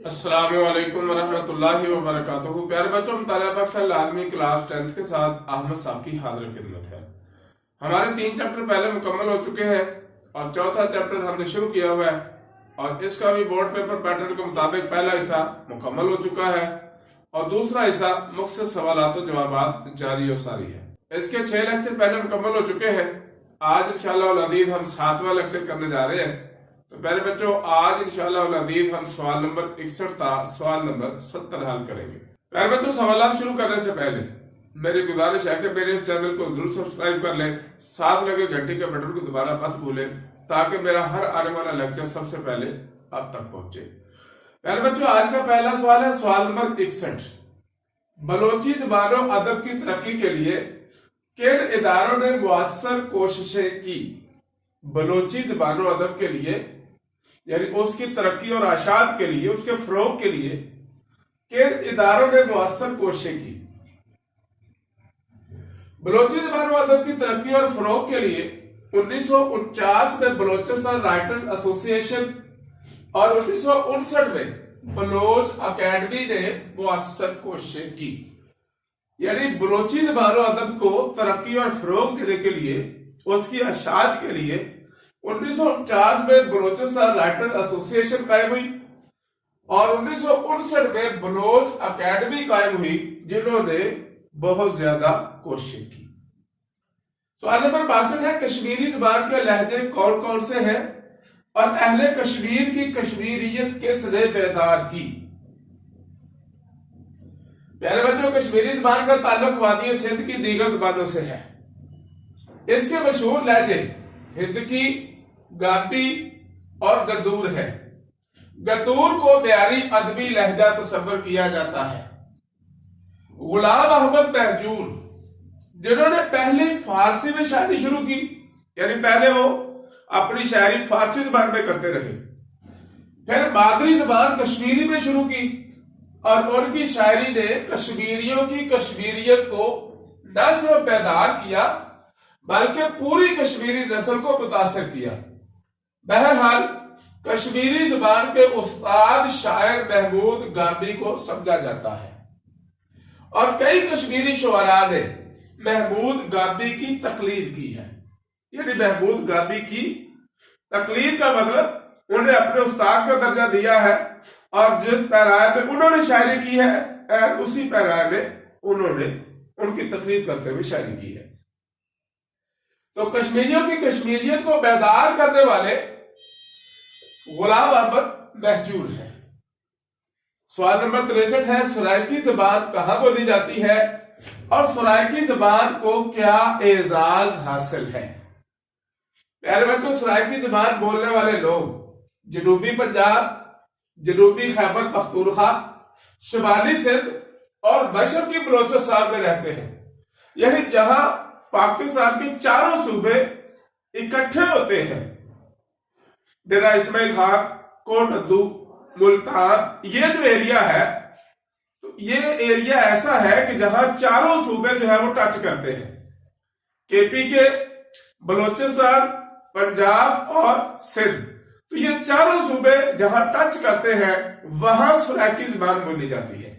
السلام علیکم ورحمۃ اللہ وبرکاتہ۔ پیارے بچوں، مطالعہ پاک صلی اللہ علیہ کلاس 10 کے ساتھ احمد صاحب کی حاضر خدمت ہے۔ ہمارے 3 چیپٹر پہلے مکمل ہو چکے ہیں اور چوتھا چیپٹر ہم نے شروع کیا ہوا ہے، اور اس کا بھی بورڈ پیپر پیٹرن کے مطابق پہلا حصہ مکمل ہو چکا ہے اور دوسرا حصہ مختصر سوالات و جوابات جاری و ساری ہے۔ اس کے 6 لیکچر پہلے مکمل ہو چکے ہیں۔ آج انشاءاللہ العزیز ہم 7واں لیکچر کرنے جا رہے ہیں۔ تو پہلے بچوں، آج انشاءاللہ العزیز ہم سوال نمبر 61 تا سوال نمبر 70 حل کریں گے۔ پہلے بچوں، سوالات شروع کرنے سے پہلے میری گزارش ہے کہ میرے اس چینل کو ضرور سبسکرائب کر لیں، ساتھ لگے گھنٹی کے بٹن کو دبانا مت بھولیں تاکہ میرا ہر آنے والا لیکچر سب سے پہلے آپ تک پہنچے۔ پہلے بچوں، آج کا پہلا سوال ہے سوال نمبر 61۔ بلوچی زبان و ادب کی ترقی کے لیے کن اداروں نے مؤثر کوششیں کی؟ بلوچی زبان و ادب کے لیے، یعنی اس کی ترقی اور اشاعت کے لیے، اس کے فروغ کے لیے کن اداروں نے مؤثر کوششیں کی؟ بلوچی زبان و ادب کی ترقی اور فروغ کے لیے 1949 میں بلوچستان رائٹرز ایسوسی ایشن اور 1959 میں بلوچ اکیڈمی نے مؤثر کوششیں کی۔ یعنی بلوچی زبان و ادب کو ترقی اور فروغ دینے کے لیے، اس کی اشاعت کے لیے 1949 میں بلوچستان رائٹر ایسوسی ایشن قائم ہوئی اور 1959 میں بلوچ اکیڈمی قائم ہوئی، جنہوں نے بہت زیادہ کوششیں کی۔ سوال نمبر 62 ہے، کشمیری زبان کے لہجے کون کون سے ہیں اور اہل کشمیر کی کشمیریت کس نے بیدار کی؟ پیارے بچوں، کشمیری زبان کا تعلق وادی سندھ کی دیگر زبانوں سے ہے۔ اس کے مشہور لہجے ہندکی، گامبی اور گدور ہے۔ گدور کو معیاری ادبی لہجہ تصور کیا جاتا ہے۔ غلام احمد مہجور، جنہوں نے پہلی فارسی میں شاعری شروع کی، یعنی پہلے وہ اپنی شاعری فارسی زبان میں کرتے رہے، پھر مادری زبان کشمیری میں شروع کی، اور ان کی شاعری نے کشمیریوں کی کشمیریت کو نہ صرف بیدار کیا بلکہ پوری کشمیری نسل کو متاثر کیا۔ بہرحال کشمیری زبان کے استاد شاعر محمود گامبی کو سمجھا جاتا ہے، اور کئی کشمیری شعراء نے محمود گامبی کی تقلید کی ہے۔ یعنی محمود گامبی کی تقلید کا مطلب انہیں اپنے استاد کا درجہ دیا ہے، اور جس پیرائے میں انہوں نے شاعری کی ہے اسی پیرائے میں انہوں نے ان کی تقلید کرتے ہوئے شاعری کی ہے۔ تو کشمیریوں کی کشمیریت کو بیدار کرنے والے غلام احمد مہجور ہیں۔ سوال نمبر 63 ہے، سرائکی زبان کہاں بولی جاتی ہے اور سرائکی زبان کو کیا اعزاز حاصل ہے؟ پیارے بچوں، سرائکی زبان بولنے والے لوگ جنوبی پنجاب، جنوبی خیبر پختونخوا، شمالی سندھ اور مشرقی بلوچستان میں رہتے ہیں۔ یعنی جہاں پاکستان کے چاروں صوبے اکٹھے ہوتے ہیں، ڈیرہ اسماعیل خان، کوٹ ادو، ملتان، یہ جو ایریا ہے، تو یہ ایریا ایسا ہے کہ جہاں چاروں صوبے جو ہے وہ ٹچ کرتے ہیں، کے پی کے، بلوچستان، پنجاب اور سندھ۔ تو یہ چاروں صوبے جہاں ٹچ کرتے ہیں وہاں سرائکی زبان بولی جاتی ہے۔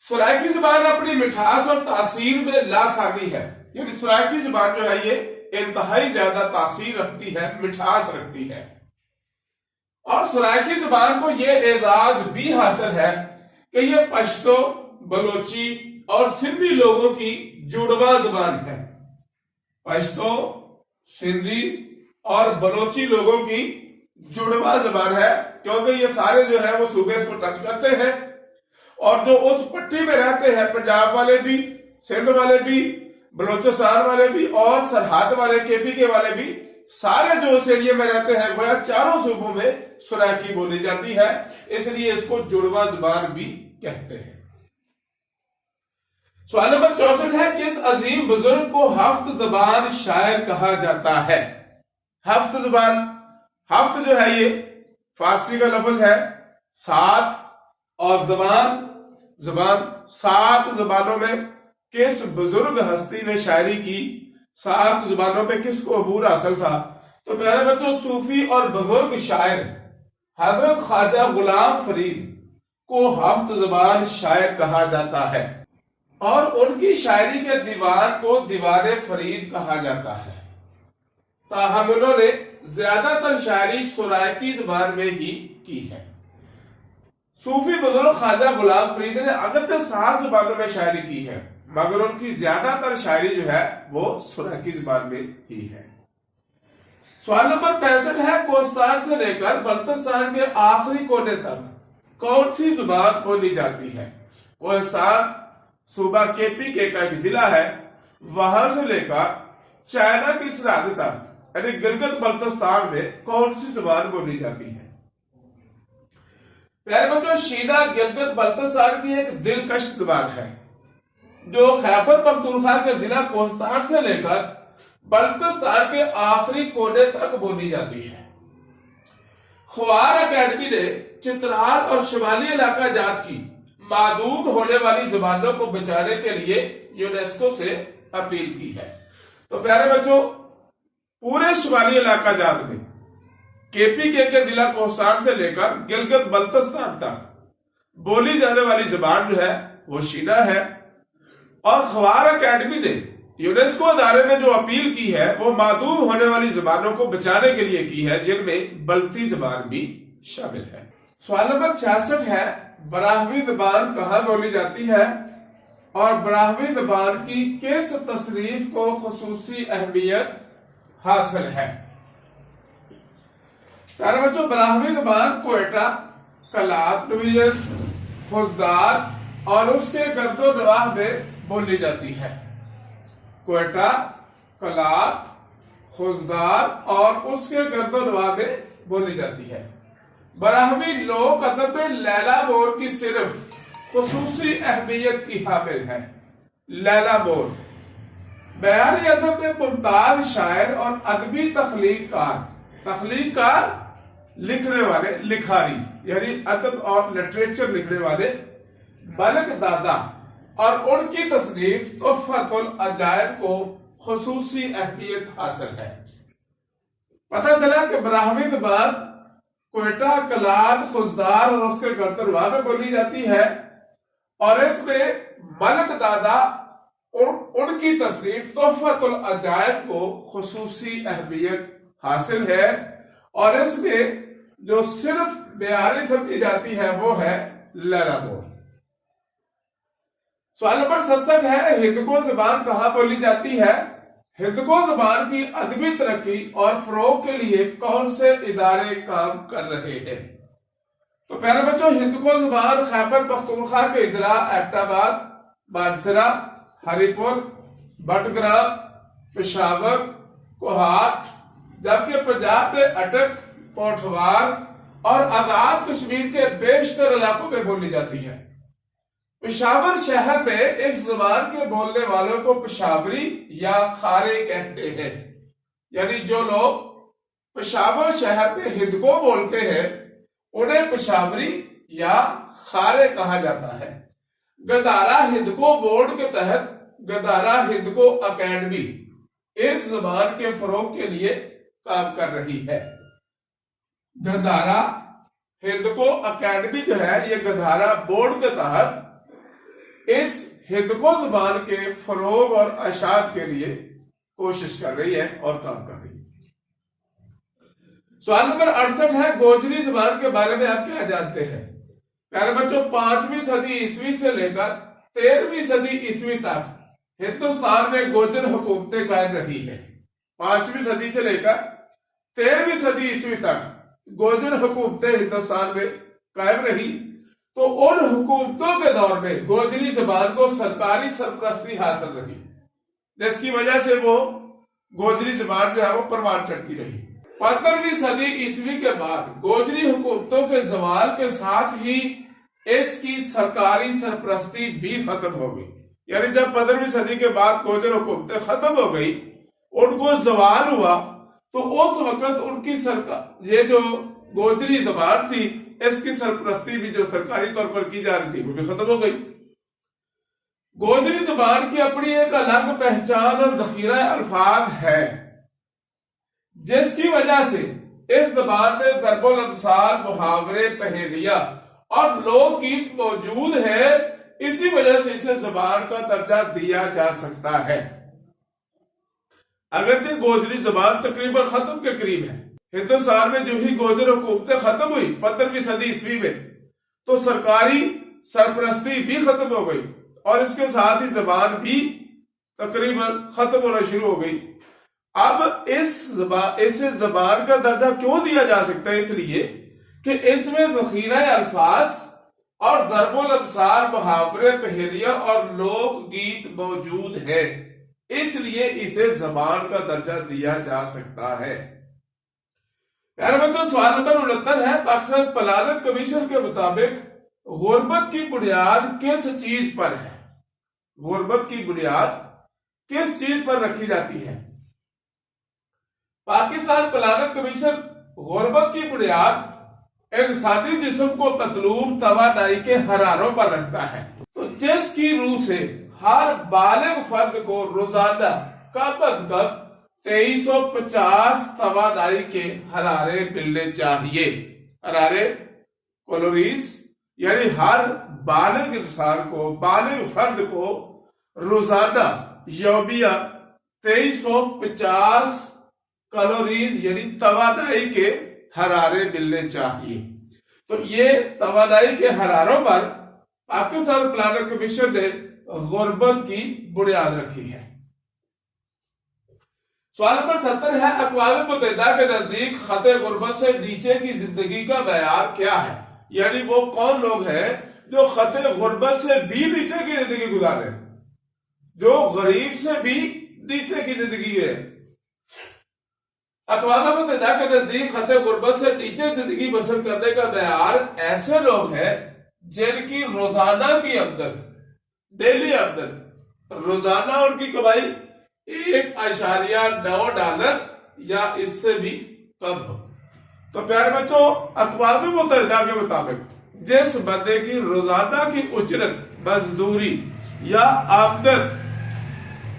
سرائکی زبان اپنی مٹھاس اور تاثیر میں لاسانی ہے۔ یعنی سرائکی زبان جو ہے یہ انتہائی زیادہ تاثیر رکھتی ہے، مٹھاس رکھتی ہے، اور سرائکی زبان کو یہ اعزاز بھی حاصل ہے کہ یہ پشتو، بلوچی اور سندھی لوگوں کی جڑواں زبان ہے۔ پشتو، سندھی اور بلوچی لوگوں کی جڑواں زبان ہے، کیونکہ یہ سارے جو ہے وہ صوبے کو ٹچ کرتے ہیں، اور جو اس پٹی میں رہتے ہیں، پنجاب والے بھی، سندھ والے بھی، بلوچستان والے بھی اور سرحد والے، کے پی کے والے بھی، سارے جو اس ایریا میں رہتے ہیں وہ چاروں صوبوں میں سرائکی بولی جاتی ہے، اس لیے اس کو جڑواں زبان بھی کہتے ہیں۔ سوال نمبر 64 ہے، کس عظیم بزرگ کو ہفت زبان شاعر کہا جاتا ہے؟ ہفت زبان، ہفت جو ہے یہ فارسی کا لفظ ہے، 7 اور زبان 7 زبانوں میں کس بزرگ ہستی نے شاعری کی؟ 7 زبانوں پہ کس کو عبور حاصل تھا؟ تو پیارے بچوں، صوفی اور بزرگ شاعر حضرت خواجہ غلام فرید کو ہفت زبان شاعر کہا جاتا ہے اور ان کی شاعری کے دیوان کو دیوان فرید کہا جاتا ہے۔ تاہم انہوں نے زیادہ تر شاعری سرائکی زبان میں ہی کی ہے۔ صوفی بزرگ خواجہ غلام فرید نے اگرچہ 7 زبانوں میں شاعری کی ہے مگر ان کی زیادہ تر شاعری جو ہے وہ سرائکی زبان میں ہی ہے۔ سوال نمبر 65 ہے، کوہستان سے لے کر بلتستان کے آخری کونے تک کون سی زبان بولی جاتی ہے؟ کوہستان صوبہ کے پی کے کا ایک ضلع ہے، وہاں سے لے کر چائنا کی سرحد تک یعنی گلگت بلتستان میں کون سی زبان بولی جاتی ہے؟ پیارے بچوں، شینا گلگت بلتستان کی ایک دلکش زبان ہے جو خیبر پختونخوا کے ضلع کوہستان سے لے کر بلتستان کے آخری کونے تک بولی جاتی ہے۔ خوار اکیڈمی نے چترال اور شمالی علاقہ جات کی معدوم ہونے والی زبانوں کو بچانے کے لیے یونیسکو سے اپیل کی ہے۔ تو پیارے بچوں، پورے شمالی علاقہ جات میں کے پی کے ضلع کوہستان سے لے کر گلگت بلتستان تک بولی جانے والی زبان جو ہے وہ شینا ہے، اور خوار اکیڈمی نے یونیسکو ادارے میں جو اپیل کی ہے وہ معدوم ہونے والی زبانوں کو بچانے کے لیے کی ہے، جن میں بلتی زبان بھی شامل ہے۔ سوال نمبر 66 ہے، براہوی زبان کہاں بولی جاتی ہے اور براہوی زبان کی کس تصنیف کو خصوصی اہمیت حاصل ہے؟ پیارے بچوں، براہوی زبان کوئٹہ، کلات ڈویژن، خوزدار اور اس کے گرد و نواح میں بولی جاتی ہے۔ کوئٹہ، کلات، خوزدار اور اس کے گرد و نواح میں بولی جاتی ہے۔ براہوی لوک ادب میں لیلا مور کی صرف خصوصی اہمیت کی حامل ہے۔ لیلا مور بیانی ادب میں ممتاز شاعر اور ادبی تخلیق کار لکھنے والے لکھاری یعنی ادب اور لٹریچر لکھنے والے ملک دادا اور ان کی تصنیف تحفۃ العجائب کو خصوصی اہمیت حاصل ہے۔ پتہ چلا کہ براہوی زبان کوئٹہ، کلات، خوزدار اور اس کے گرد و نواح میں بولی جاتی ہے، اور اس میں ملک دادا ان کی تصنیف تحفۃ العجائب کو خصوصی اہمیت حاصل ہے، اور اس میں جو صرف بیانی سمجھی جاتی ہے وہ ہے لیلا مور۔ سوال نمبر 67 ہے، ہندکو زبان کہاں بولی جاتی ہے؟ ہندکو زبان کی ادبی ترقی اور فروغ کے لیے کون سے ادارے کام کر رہے ہیں؟ تو پیارے بچوں، ہندکو زبان خیبر پختونخوا کے اضلاع ایبٹ آباد، مانسہرہ، ہری پور، بٹگرام، پشاور، کوہاٹ، جبکہ پنجاب میں اٹک، پوٹھوار اور آزاد کشمیر کے بیشتر علاقوں میں بولی جاتی ہے۔ پشاور شہر میں اس زبان کے بولنے والوں کو پشاوری یا خارے کہتے ہیں، یعنی جو لوگ پشاور شہر میں ہندکو بولتے ہیں انہیں پشاوری یا خارے کہا جاتا ہے۔ گدارا ہندکو بورڈ کے تحت گدارا ہندکو اکیڈمی اس زبان کے فروغ کے لیے کام کر رہی ہے۔ گدارا ہندکو اکیڈمی جو ہے یہ گدارا بورڈ کے تحت اس ہندکو زبان کے فروغ اور اشاعت کے لیے کوشش کر رہی ہے اور کام کر رہی ہے۔ سوال نمبر 68 ہے، گوجری زبان کے بارے میں آپ کیا جانتے ہیں؟ پیارے بچوں، 5ویں صدی عیسوی سے لے کر 13ویں صدی عیسوی تک ہندوستان میں گوجر حکومتیں قائم رہی ہیں۔ 5ویں صدی سے لے کر 13ویں صدی عیسوی تک گوجر حکومتیں ہندوستان میں قائم رہی، تو ان حکومتوں کے دور میں گوجری زبان کو سرکاری سرپرستی حاصل رہی، جس کی وجہ سے وہ گوجری زبان جو ہے وہ پروان چڑھتی رہی۔ 15ویں صدی عیسوی کے بعد گوجری حکومتوں کے زوال کے ساتھ ہی اس کی سرکاری سرپرستی بھی ختم ہو گئی، یعنی جب 15ویں صدی کے بعد گوجر حکومتیں ختم ہو گئی، ان کو زوال ہوا، تو اس وقت ان کی یہ جو گوجری زبان تھی اس کی سرپرستی بھی جو سرکاری طور پر کی جا رہی تھی وہ بھی ختم ہو گئی۔ گوجری زبان کی اپنی ایک الگ پہچان اور ذخیرہ الفاظ ہے، جس کی وجہ سے اس زبان میں ضرب الامثال، محاورے، پہیلیاں اور لوک گیت موجود ہے، اسی وجہ سے اسے زبان کا درجہ دیا جا سکتا ہے۔ اگرچہ گوجری زبان تقریباً ختم کے قریب ہے، ہندوستان میں جو ہی گوجر حکومتیں ختم ہوئی 15ویں صدی عیسوی میں، تو سرکاری سرپرستی بھی ختم ہو گئی اور اس کے ساتھ ہی زبان بھی تقریباً ختم ہونا شروع ہو گئی۔ اب اس زبان کا درجہ کیوں دیا جا سکتا ہے؟ اس لیے کہ اس میں ذخیرہ الفاظ اور ضرب الامثال، محاورے، پہیلیاں اور لوک گیت موجود ہے، اس لیے اسے زبان کا درجہ دیا جا سکتا ہے۔ پیارے بچوں، سوال نمبر 69 ہے، پاکستان پلاننگ کمیشن کے مطابق غربت کی بنیاد کس چیز پر ہے؟ غربت کی بنیاد کس چیز پر رکھی جاتی ہے؟ پاکستان پلاننگ کمیشن غربت کی بنیاد انسانی جسم کو مطلوب توانائی کے حراروں پر رکھتا ہے، تو جس کی روح سے ہر بالغ فرد کو روزانہ کم از کم 2350 توانائی کے حرارے ملنے چاہیے۔ حرارے، کیلوریز، یعنی ہر بالغ انسان کو، بالغ فرد کو روزانہ یومیہ 2350 کیلوریز یعنی توانائی کے حرارے ملنے چاہیے۔ تو یہ توانائی کے حراروں پر پاکستان پلاننگ کمیشن نے غربت کی بنیاد رکھی ہے۔ سوال نمبر 70 ہے، اقوام متحدہ کے نزدیک خط غربت سے نیچے کی زندگی کا معیار کیا ہے؟ یعنی وہ کون لوگ ہیں جو خط غربت سے بھی نیچے کی زندگی گزارے، جو غریب سے بھی نیچے کی زندگی ہے؟ اقوام متحدہ کے نزدیک خط غربت سے نیچے زندگی بسر کرنے کا معیار ایسے لوگ ہیں جن کی روزانہ کی آمدن، ڈیلی آمدن، روزانہ ان کی کمائی $1.9 یا اس سے بھی کم ہو۔ تو پیارے بچوں، اقوام متحدہ کے مطابق جس بندے کی روزانہ کی اجرت، مزدوری یا آمدن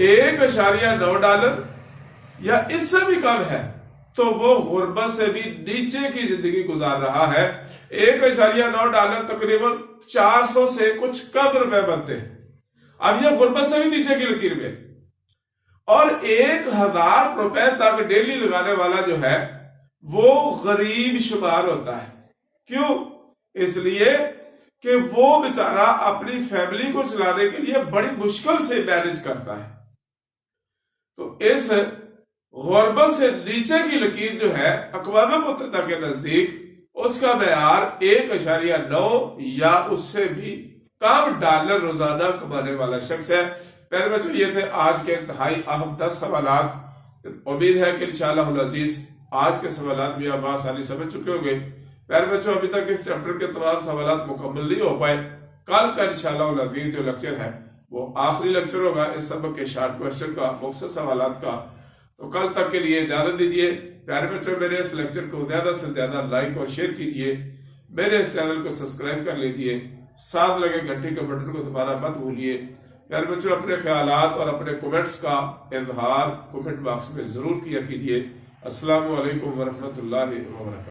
$1.9 یا اس سے بھی کم ہے، تو وہ غربت سے بھی نیچے کی زندگی گزار رہا ہے۔ $1.9 تقریباً 400 سے کچھ کم روپے بنتے ہیں۔ اب یہ غربت سے بھی نیچے کی لکیر میں، اور 1000 روپے تک ڈیلی لگانے والا جو ہے وہ غریب شمار ہوتا ہے۔ کیوں؟ اس لیے کہ وہ بیچارہ اپنی فیملی کو چلانے کے لیے بڑی مشکل سے مینج کرتا ہے۔ تو اس غربت سے نیچے کی لکیر جو ہے اقوام متحدہ کے نزدیک اس کا معیار 1.9 یا اس سے بھی کم ڈالر روزانہ کمانے والا شخص ہے۔ پہلے بچوں، یہ تھے آج کے انتہائی اہم 10 سوالات۔ امید ہے کہ انشاءاللہ العزیز آج کے سوالات بھی آپ آسانی سمجھ چکے ہوں گے۔ پہلے بچوں، ابھی تک اس چیپٹر کے تمام سوالات مکمل نہیں ہو پائے، کل کا انشاءاللہ العزیز جو لیکچر ہے وہ آخری لیکچر ہوگا اس سبق کے شارٹ کوسچن کا، مختصر سوالات کا۔ تو کل تک کے لیے اجازت دیجیے۔ پیارے بچوں، میرے اس لیکچر کو زیادہ سے زیادہ لائک اور شیئر کیجیے، میرے اس چینل کو سبسکرائب کر لیجیے، ساتھ لگے گھنٹی کے بٹن کو دبانا مت بھولیے۔ پیارے بچوں، اپنے خیالات اور اپنے کومنٹس کا اظہار کومنٹ باکس میں ضرور کیا کیجیے۔ السلام علیکم ورحمۃ اللہ وبرکاتہ۔